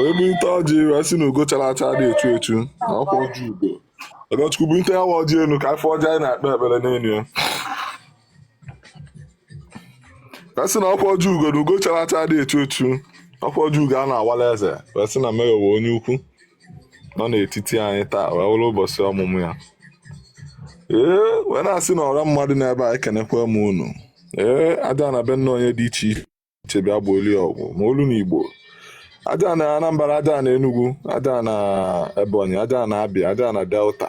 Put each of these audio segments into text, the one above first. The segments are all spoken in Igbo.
wee bunite ọjị wee sị na ugo chara acha dị echu echu na ọkwa ọjị ugo. Ọgọchukwu bunite ya wa ọjị elu ka afọ ọjị anyị na-akpe ekpere n'elu ya. Wee sị na ọkwa ọjị ugo na ugo chara acha dị echu echu, ọkwa ọjị ugo a na-awala eze. Wee sị na Mayor wee onye ukwu nọ n'etiti anyị taa wee wụrụ ụbọchị ọmụmụ ya. Wee na-asị na ọra mmadụ n'ebe a ekenekwa m unu. Aja na be nna onye dị iche iche bịa gbuo oli ọgwụ ma olu na Igbo, aja na Anambra, aja na Enugu, aja na Ebonyi, aja na Abia, aja na Delta.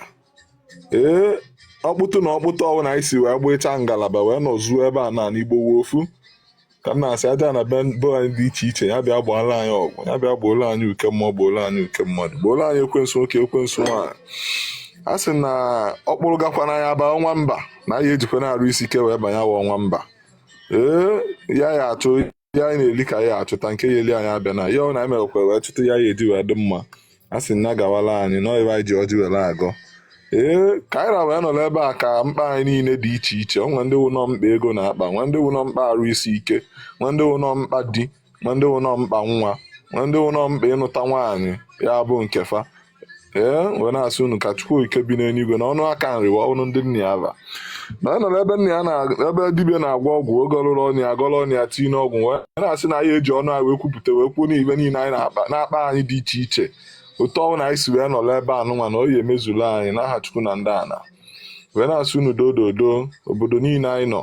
Ọkpụtụ na ọkpụtụ ọwụ na isi wee gbechaa ngalaba wee nọzuo ebe a na Igbo wuo ofu ka m na-asị aja na be anyị dị iche iche ya bịa gbaala anyị ọgwụ, ya bịa gbuola anyị uke mmụọ, gbuola anyị uke mmadụ, gbuola anyị ekwensu nwoke ekwensu nwaanyị. A sị na ọkpụrụ gakwa n'anya aba ọnwa mba na ya ejikwa na-arụ isi ike wee banye awa ọnwa mba. Ya achụ ya anyị na-eli ka ya achụta nke ya eli anyị abịa na ya ọ na emekwa wee chụta ya eji wee dị mma. A sị na gawala anyị na ọyịba anyị ji ọjị were agọ. Ka anyị ra wee nọrọ ebe a ka mkpa anyị niile dị iche iche. Onwe ndị wụnọ mkpa ego na-akpa, nwe ndị wụnọ mkpa arụ isi ike, nwe ndị wụnọ mkpa di, nwe ndị wụnọ mkpa nwa, nwe ndị wụnọ mkpa ịnụta nwaanyị ya bụ nkefa. Wee na-asị unu ka Chukwu ike bi n'eluigwe na ọnụ aka nri wa ọnụ ndị nna ya ba. Na ọ nọrọ ebe nna ya ebe dibịa na-agwọ ọgwụ oge ọlụrụ ọnụ ya gọrọ ọnụ ya tinye n'ọgwụ wee na-asị na ya eji ọnụ anyị wee kwupụta wee kwuo n'ibe niile anyị na-akpa anyị dị iche iche. Otu ọnwụ na anyị si wee nọrọ ebe anụnwa na oyi emezulu anyị n'aha Chukwu na ndị ana. Wee na-asị unu dododo obodo niile anyị nọ.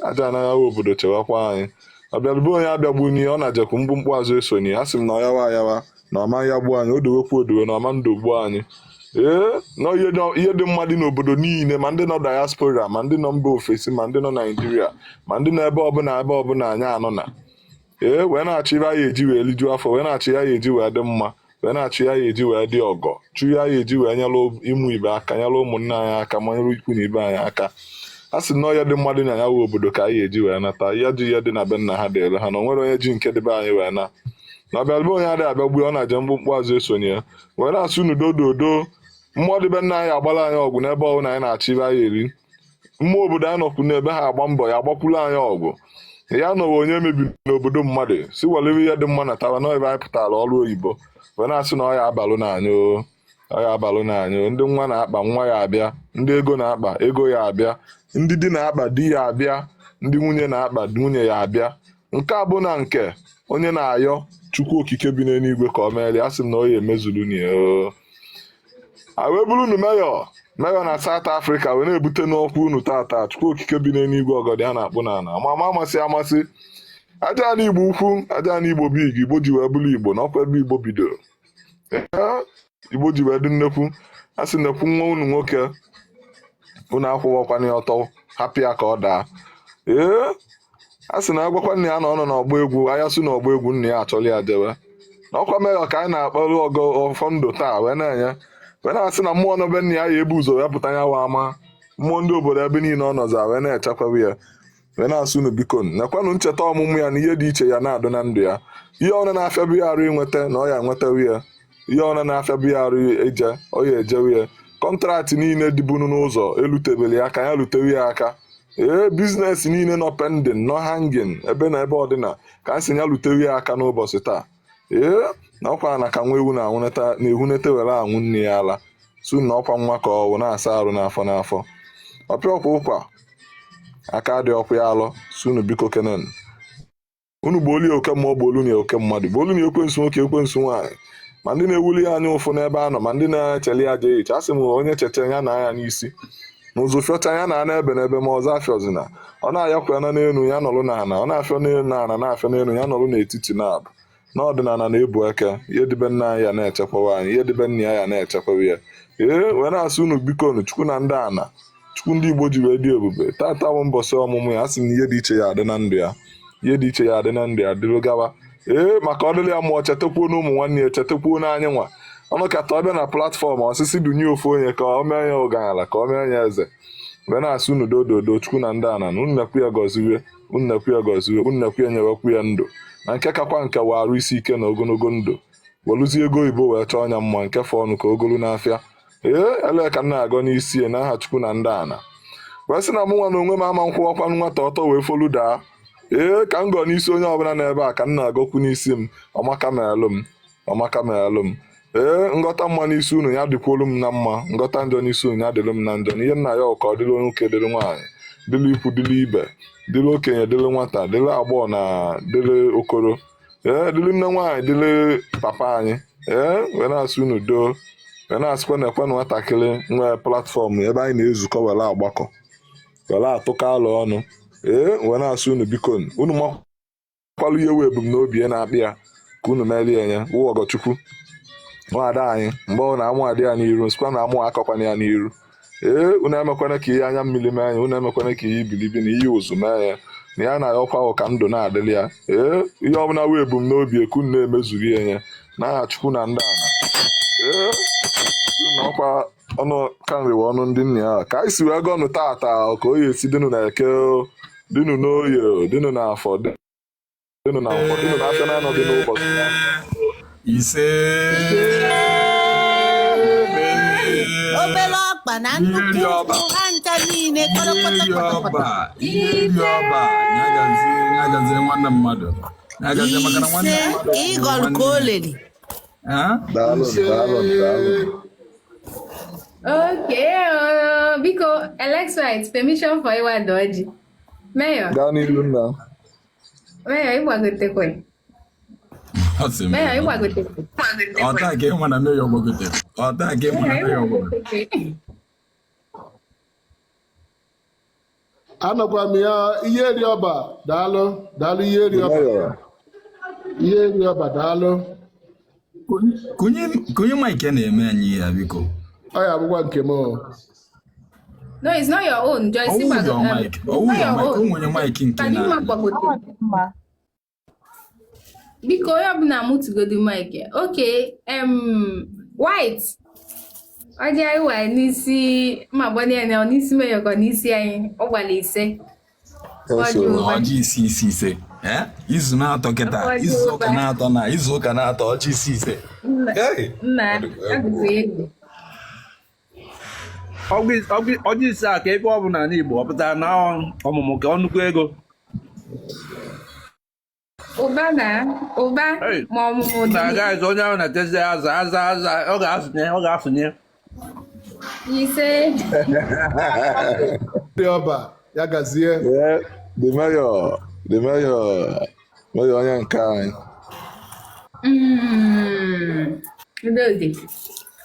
Aja anaghị obodo chewakwa anyị. Ọbịalụbe onye abịagbu n'ihe ọ na-jekwu mkpụmkpụ azụ esonye. A sị m na ọ yawa ayawa na ọma ya gbuo anyị, o dowekwu odowe na ọma ndụ gbuo anyị. Na ihe dị mma dị n'obodo niile, ma ndị nọ diaspora, ma ndị nọ mba ofesi, ma ndị nọ Naijiria, ma ndị nọ ebe ọbụla anyị anọ na. Wee na-achọ ibe anyị eji wee liju afọ, wee na-achọ ya eji wee dị mma, wee na-achọ ya eji wee dị ọgọ, chụ ya eji wee nyelụ ịmụ ibe aka, nyelụ ụmụnne anyị aka, ma nyelụ ikwu na ibe anyị aka. A sị na ọya dị mmadụ na ya wee obodo ka anyị eji wee nata ya ji ihe dị na be nna ha dịrị ha na o nwere onye ji nke dịbe anyị wee na. Na ọbịalụbe onye adịghị abịagbu ọ na-aje mkpụmkpụ azụ esonye ya. Wee na-asị unu dododo mmụọ dịbe nna anyị agbala anyị ọgwụ n'ebe ọbụla anyị na-achọ ibe anyị eri. Mmụọ obodo anyị nọkwu n'ebe ha agba mbọ ya agbakwulu anyị ọgwụ. Ya nọwa onye mebiri n'obodo mmadụ si welere ihe dị mma na tawa na ebe anyị pụtara ọrụ oyibo. Wee na-asị na ọya abalụ na anyị ọya abalụ na anyị. Ndị nwa na-akpa nwa ya abịa, ndị ego na-akpa ego ya abịa, ndị di na-akpa di ya abịa, ndị nwunye na-akpa nwunye ya abịa. Nke a bụ na nke onye na-ayọ Chukwu okike bi n'eluigwe ka o meere. A sị m na oyi emezulu nye wee bụrụ unu Mayor na South Africa wee na-ebute n'ọkwa unu tata. Chukwu okike bi n'eluigwe ọgọdị a na-akpụ n'ala ama amasị amasị. Aja na Igbo ukwu, aja na Igbo big, Igbo ji wee bụrụ Igbo n'ọkwa ebe Igbo bidoro. Igbo ji wee dị nnekwu. A sị nnekwu nwa unu nwoke unu akwụwọkwana ya ọtọ hapụ ya ka ọ daa. A sị na agwakwa nna ya na ọ nọ n'ọgba egwu, anya sụ n'ọgba egwu nna ya achọla ya jewe. N'ọkwa Mayor ka anyị na-akpọrọ ọgọ ọfọ ndụ taa wee na-enye. Wee na-asị na mmụọ n'obe nna ya ya ebu ụzọ ya pụta ya wa ama. Mmụọ ndị obodo ebe niile ọ nọza wee na-echekwawe ya. Wee na-asị unu biko nekwanụ ncheta ọmụmụ ya na ihe dị iche ya na-adụ na ndụ ya. Ihe ọ na-afịabu ya arụ inweta na ọ ya enwetawe ya. Ihe ọ na-afịabu ya arụ eje ọ ya ejewe ya. Kọntraktị niile dịbunu n'ụzọ elutebeli ya ka ya lutewe ya aka. Biznes niile nọ pending nọ hanging ebe na ebe ọdịna ka a sị ya lutewe ya aka n'ụbọchị taa. Na ọkwa na ka nwa ewu na-ehunete were anwụ nne ya ala su na ọkwa nwa ka ọwụ na-asa arụ n'afọ n'afọ. Ọpịa ọkwa ụkwa aka dị ọkwa ya alọ sunu biko kenen unu gbuoli oke mmụọ gbuolu na oke mmadụ gbuolu na ekwensu nwoke ekwensu nwaanyị, ma ndị na-ewuli ya anya ụfụ n'ebe a nọ, ma ndị na-echeli ya jee iche. A sị m onye cheta ya na anya n'isi na ụzụ fịọcha ya na ana ebe n'ebe ma ọzọ afịọzina ọ na-ayakwa na n'elu ya nọrụ n'ana, ọ na-afịọ n'elu na ana na-afịọ n'elu ya nọrụ n'etiti na-abụ n'ọdịnala na-ebu eke. Ihe dịbe nna anyị ya na-echekwawa anyị, ihe dịbe nna ya na-echekwawa ya. Wee na-asị unu biko unu Chukwu na ndị ana, Chukwu ndị Igbo ji wee dị ebube. Tata bụ mbọsị ọmụmụ ya. A sị na ihe dị iche ya adị na ndụ ya, ihe dị iche ya adị na ndụ ya dịrụ gawa. Maka ọ dịrị ya ma ọ chetakwuo na ụmụ nwanne ya, chetakwuo na anyị nwa ọnụ kata ọ bịa na platfọm osisi dunye ofu onye ka o mee ya ụgala, ka o mee ya eze. Wee na-asị unu dododo Chukwu na ndị ana na unu nekwu ya gọziwe, unu nekwu ya gọziwe, unu nekwu ya nyewekwu ya ndụ na nke kakwa nke wa arụ isi ike na ogologo ndụ. Welụzie ego oyibo wee chọọ ọnya mma nke fọ ọnụ ka ogolu n'afịa. Ele ka m na-agọ n'isi ya n'aha Chukwu na ndị ana. Wee sị na mụ nwa na onwe m ama nkwụwakwanụ nwata ọtọ wee folu daa. Ka m gọọ n'isi onye ọbụla n'ebe a ka m na-agọkwu n'isi m ọmaka melụ m. ọmaka meralụ m ngọta mma n'isi unu ya dịkwolu m na mma ngọta njọ n'isi unu ya dịlụ m na njọ na ihe nna ya ọka ọ dịlụ nwoke dịlụ nwaanyị dịlụ ikwu dịlụ ibe dịlụ okenye dịlụ nwata dịlụ agbọghọ na dịlụ okoro dịlụ nne nwaanyị dịlụ papa anyị wee na-asị unu doo wee na-asịkwa na ekwe na nwatakịrị nwee platfọm ebe anyị na-ezukọ were agbakọ were atụkọ alụ ọnụ wee na-asị unu biko unu makwalụ ihe wee ebumnobi na-akpị ya ka unu merie ya wụ ọgọchukwu nwaada anyị mgbe ọ na-amụ adị ya n'iru nsikwa na amụ akọkwana ya n'iru unu emekwana ka ihe anya mmiri mee anya unu emekwana ka ihe ibilibi na ihe ụzụ mee ya na ya na ya ọkwa ka ndụ na-adịrị ya ihe ọbụla wee ebumnobi eku na-emezuru ya n'aha Chukwu na ndị ana na ọkwa ọnụ ka nriwe ọnụ ndị nna ya ka anyị si wee gọnụ tata ka oyi esi dịnụ na eke dịnụ n'oye dịnụ na afọ dịnụ na nkwọ dịnụ na afọ na-anọghị n'ụbọchị ise obere ọkpa na nnukwu ha ncha niile iri ọba nyagazie nwanne mmadụ nyagazie maka na nwanne mmadụ ịgọrụ ka o lere Okay, biko Alexite, permission for Iwa Doji. Mayor. Gani Luna. Mayor, Iwagotekwe. Mayor, Iwagotekwe. Ọta ke mwana no yogogote. Ọta ke mwana no yogogote. Anọkwa m ya ihe eri ọba daalụ ihe eri ọba daalụ. Kunye Mike na-eme anyị ya biko. Ọ ya abụkwa nke m. No, it's not your own. Joyce Your mic. Onye mic nke na. Biko ya bụ na mụtụgodu mic. Okay, White. Ọjị anyị wa n'isi ma gbanye na n'isi meyọkọ n'isi anyị ọ gbara ise. Ọjị ise. Izu na-atọ kịta, izu ụka na-atọ na izu ụka na-atọ ọjị ise. Nna, agụzụ ego. Ọjị ise a ka ebe ọ bụ n'ala Igbo ọ pụtara na ọmụmụ ka ọnụkwu ego. Ụba ma ọmụmụ dị. Na-aga onye ahụ na-etezi aza ọ ga-asụnye. Ise. Eri ọba ya gazie. The mayor onye nke anyị. Ndị